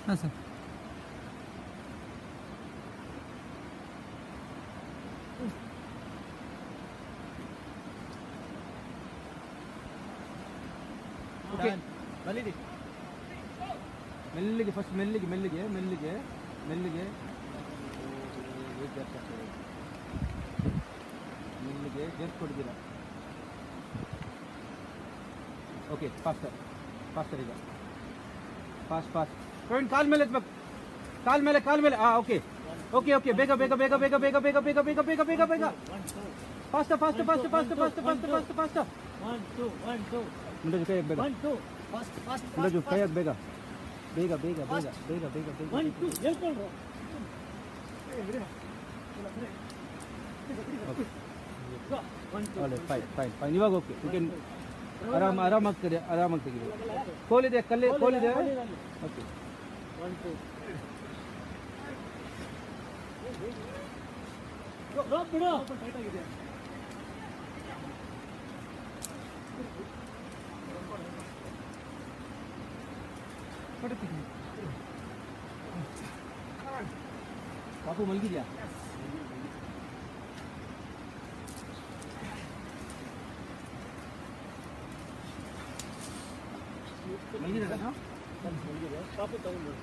ಹಾಂ sir. Okay ಬಲಿದಿ ಮೆಲ್ಲಿಗೆ ಫಸ್ಟ್ ಮೆಲ್ಲಿಗೆ ಮೆಲ್ಲಿಗೆ ಮೆಲ್ಲಿಗೆ ಮೆಲ್ಲಿಗೆ ಮೆಲ್ಲಿಗೆ ಜರ್ಸ್ಕೊಡ್ತೀರಾ. ಓಕೆ ಫಾಸ್ಟರ್ ಫಾಸ್ಟರ್ ಈಗ ಫಾಸ್ಟ್ ಫಾಸ್ಟ್ ಪ್ರವೀಣ್ ಕಾಲ್ ಮೇಲೆ ಎತ್ಬೇಕು, ಕಾಲ್ ಮೇಲೆ ಹಾಂ ಓಕೆ ಓಕೆ ಓಕೆ ಬೇಗ ಬೇಗ ಬೇಗ ಬೇಗ ಬೇಗ ಬೇಗ ಬೇಗ ಬೇಗ ಬೇಗ ಬೇಗ ಬೇಗ fast fast fast fast fast fast fast fast ಮುಂದೆ ಕೈ ಬೇಗ ಮುಂದೆ ಕೈ ಬೇಗ ಬೇಗ ಬೇಗ ಬೇಗ ಬೇಗ ಬೇಗ ಬೇಗ ಫೈನ್ ಫೈನ್ ಫೈನ್ ಇವಾಗ ಓಕೆ ಓಕೆ ಆರಾಮಾಗಿ ತೆಗೀರಿ. ಕೋಲಿದೆ ಕೋಲಿದೆ ಓಕೆ ಪಾಪು ಮಲಗಿದ್ಯಾ? ಮಲಗಿದ ಪಾಪು ತಗೊಂಡು